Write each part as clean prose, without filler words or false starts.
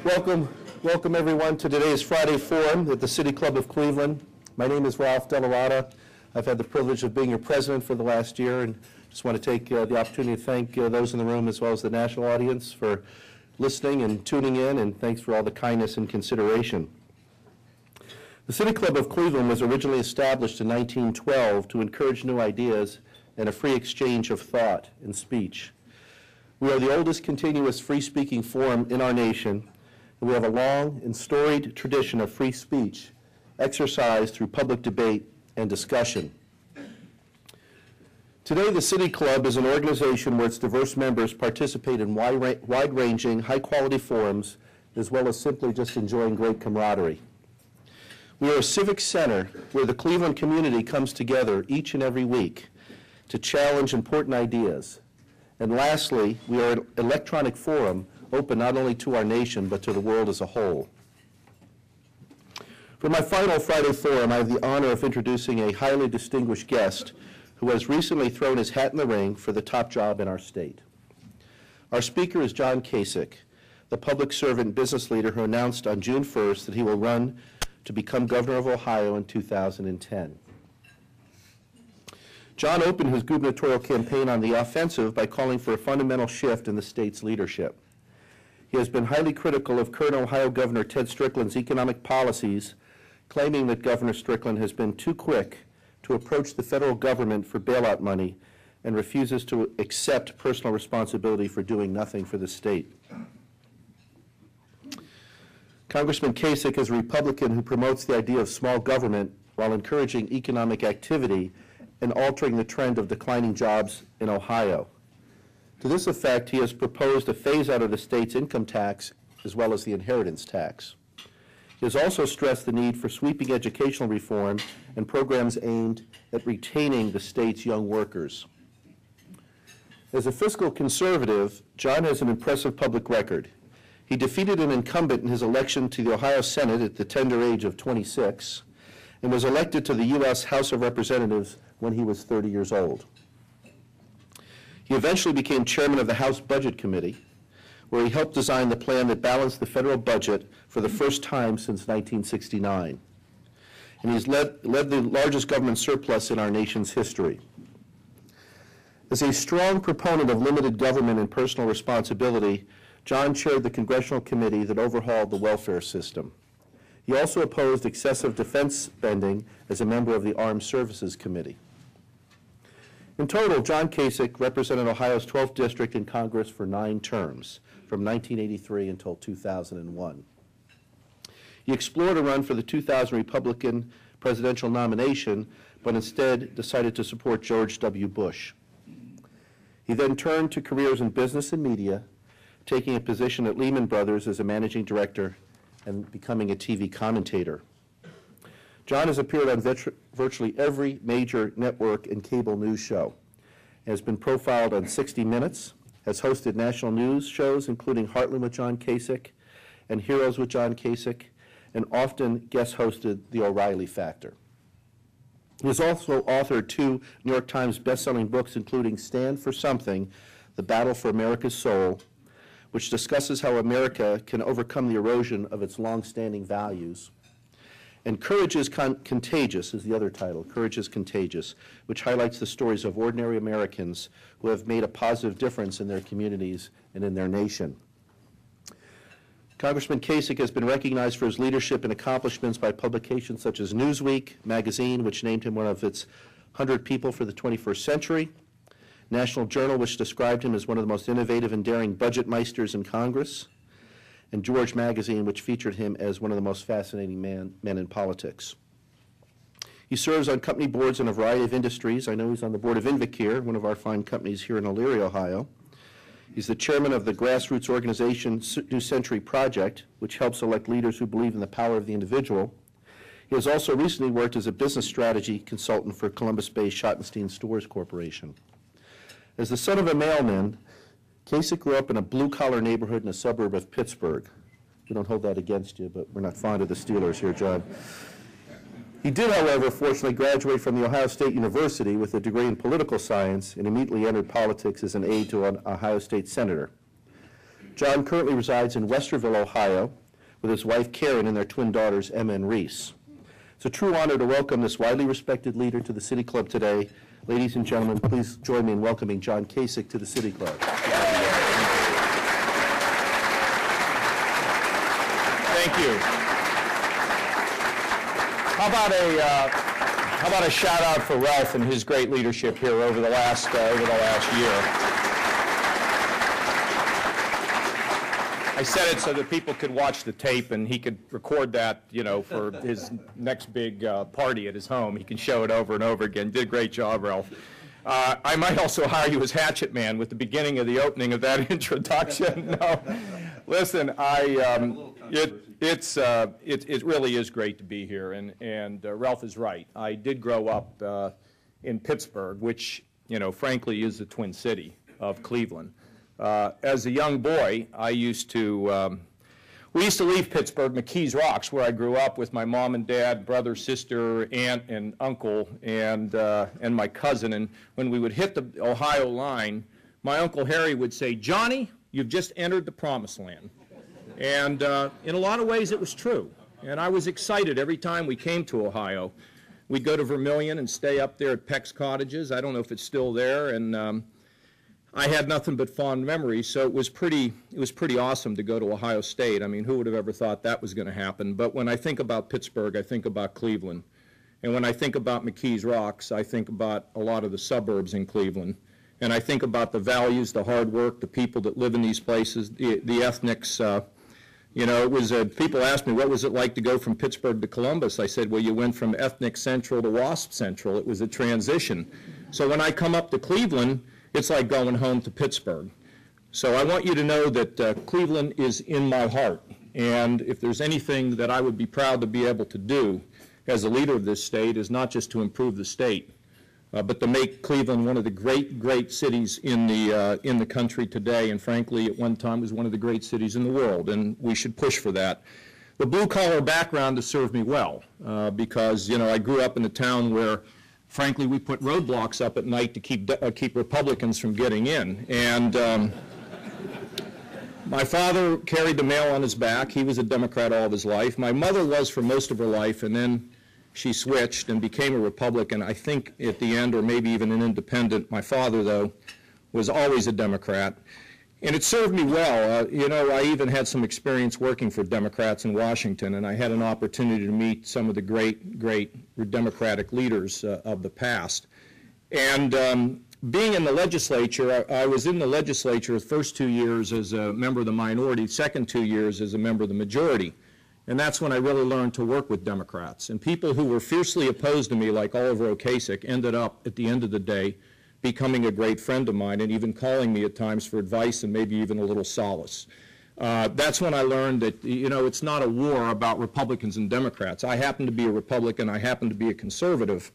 Welcome everyone to today's Friday Forum at the City Club of Cleveland. My name is Ralph Delarada. I've had the privilege of being your president for the last year, and just want to take the opportunity to thank those in the room as well as the national audience for listening and tuning in, and thanks for all the kindness and consideration. The City Club of Cleveland was originally established in 1912 to encourage new ideas and a free exchange of thought and speech. We are the oldest continuous free-speaking forum in our nation, and we have a long and storied tradition of free speech exercised through public debate and discussion. Today, the City Club is an organization where its diverse members participate in wide-ranging, high-quality forums, as well as simply just enjoying great camaraderie. We are a civic center where the Cleveland community comes together each and every week to challenge important ideas. And lastly, we are an electronic forum open not only to our nation, but to the world as a whole. For my final Friday Forum, I have the honor of introducing a highly distinguished guest who has recently thrown his hat in the ring for the top job in our state. Our speaker is John Kasich, the public servant business leader who announced on June 1st that he will run to become governor of Ohio in 2010. John opened his gubernatorial campaign on the offensive by calling for a fundamental shift in the state's leadership. He has been highly critical of current Ohio Governor Ted Strickland's economic policies, claiming that Governor Strickland has been too quick to approach the federal government for bailout money and refuses to accept personal responsibility for doing nothing for the state. Congressman Kasich is a Republican who promotes the idea of small government while encouraging economic activity and altering the trend of declining jobs in Ohio. To this effect, he has proposed a phase-out of the state's income tax as well as the inheritance tax. He has also stressed the need for sweeping educational reform and programs aimed at retaining the state's young workers. As a fiscal conservative, John has an impressive public record. He defeated an incumbent in his election to the Ohio Senate at the tender age of 26 and was elected to the U.S. House of Representatives when he was 30 years old. He eventually became chairman of the House Budget Committee, where he helped design the plan that balanced the federal budget for the first time since 1969. And he's led the largest government surplus in our nation's history. As a strong proponent of limited government and personal responsibility, John chaired the congressional committee that overhauled the welfare system. He also opposed excessive defense spending as a member of the Armed Services Committee. In total, John Kasich represented Ohio's 12th district in Congress for 9 terms, from 1983 until 2001. He explored a run for the 2000 Republican presidential nomination, but instead decided to support George W. Bush. He then turned to careers in business and media, taking a position at Lehman Brothers as a managing director and becoming a TV commentator. John has appeared on virtually every major network and cable news show, has been profiled on 60 Minutes, has hosted national news shows including Heartland with John Kasich and Heroes with John Kasich, and often guest hosted The O'Reilly Factor. He has also authored 2 New York Times best-selling books, including Stand for Something, The Battle for America's Soul, which discusses how America can overcome the erosion of its long-standing values. And Courage is Contagious is the other title, Courage is Contagious, which highlights the stories of ordinary Americans who have made a positive difference in their communities and in their nation. Congressman Kasich has been recognized for his leadership and accomplishments by publications such as Newsweek magazine, which named him one of its 100 people for the 21st century, National Journal, which described him as one of the most innovative and daring budget meisters in Congress, and George Magazine, which featured him as one of the most fascinating men in politics. He serves on company boards in a variety of industries. I know he's on the board of Invacare, one of our fine companies here in Elyria, Ohio. He's the chairman of the grassroots organization New Century Project, which helps elect leaders who believe in the power of the individual. He has also recently worked as a business strategy consultant for Columbus-based Schottenstein Stores Corporation. As the son of a mailman, Kasich grew up in a blue-collar neighborhood in a suburb of Pittsburgh. We don't hold that against you, but we're not fond of the Steelers here, John. He did, however, fortunately graduate from The Ohio State University with a degree in political science and immediately entered politics as an aide to an Ohio State senator. John currently resides in Westerville, Ohio, with his wife Karen and their twin daughters Emma and Reese. It's a true honor to welcome this widely respected leader to the City Club today. Ladies and gentlemen, please join me in welcoming John Kasich to the City Club. Thank you. How about a shout out for Ralph and his great leadership here over the last year. I said it so that people could watch the tape and he could record that, you know, for his next big party at his home. He can show it over and over again. Did a great job, Ralph. I might also hire you as hatchet man with the beginning of the opening of that introduction. No, listen, it really is great to be here, and Ralph is right. I did grow up in Pittsburgh, which, you know, frankly is the twin city of Cleveland. As a young boy, we used to leave Pittsburgh, McKees Rocks, where I grew up, with my mom and dad, brother, sister, aunt, and uncle, and my cousin. And when we would hit the Ohio line, my Uncle Harry would say, "Johnny, you've just entered the promised land." And in a lot of ways, it was true. And I was excited every time we came to Ohio. We'd go to Vermilion and stay up there at Peck's Cottages. I don't know if it's still there. And I had nothing but fond memories, so it was pretty awesome to go to Ohio State. I mean, who would have ever thought that was going to happen? But when I think about Pittsburgh, I think about Cleveland. And when I think about McKees Rocks, I think about a lot of the suburbs in Cleveland. And I think about the values, the hard work, the people that live in these places, the ethnics. You know, it was people asked me, what was it like to go from Pittsburgh to Columbus? I said, well, you went from ethnic central to WASP central. It was a transition. So when I come up to Cleveland, it's like going home to Pittsburgh. So I want you to know that Cleveland is in my heart. And if there's anything that I would be proud to be able to do as a leader of this state, is not just to improve the state, but to make Cleveland one of the great cities in the country today. And frankly, at one time was one of the great cities in the world. And we should push for that. The blue-collar background has served me well because, you know, I grew up in a town where, frankly, we put roadblocks up at night to keep Republicans from getting in. And my father carried the mail on his back. He was a Democrat all of his life. My mother was for most of her life, and then she switched and became a Republican, I think, at the end, or maybe even an independent. My father, though, was always a Democrat. And it served me well. You know, I even had some experience working for Democrats in Washington, and I had an opportunity to meet some of the great Democratic leaders of the past. And being in the legislature, I was in the legislature the first 2 years as a member of the minority, second 2 years as a member of the majority. And that's when I really learned to work with Democrats. And people who were fiercely opposed to me, like Oliver Kasich, ended up, at the end of the day, becoming a great friend of mine and even calling me at times for advice and maybe even a little solace. That's when I learned that, you know, it's not a war about Republicans and Democrats. I happen to be a Republican. I happen to be a conservative.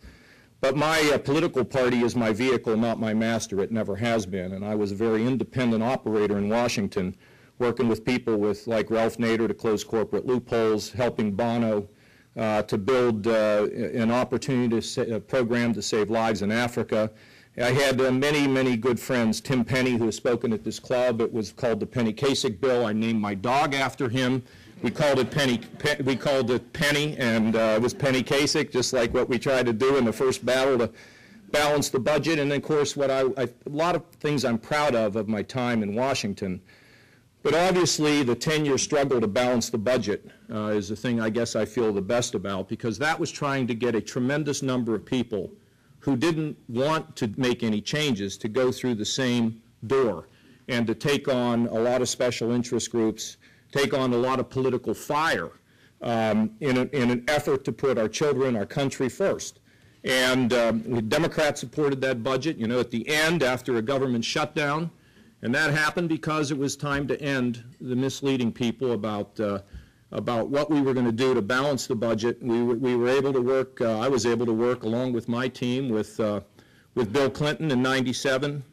But my political party is my vehicle, not my master. It never has been. And I was a very independent operator in Washington, working with people like Ralph Nader to close corporate loopholes, helping Bono to build an opportunity program to save lives in Africa. I had many good friends. Tim Penny, who has spoken at this club. It was called the Penny Kasich Bill. I named my dog after him. We called it Penny, and it was Penny Kasich, just like what we tried to do in the first battle to balance the budget. And then, of course, a lot of things I'm proud of my time in Washington. But obviously, the 10-year struggle to balance the budget is the thing I guess I feel the best about, because that was trying to get a tremendous number of people who didn't want to make any changes to go through the same door and to take on a lot of special interest groups, take on a lot of political fire in an effort to put our children, our country first. And Democrats supported that budget, you know, at the end after a government shutdown. And that happened because it was time to end the misleading people about what we were going to do to balance the budget. We were able to work, I was able to work along with my team with Bill Clinton in '97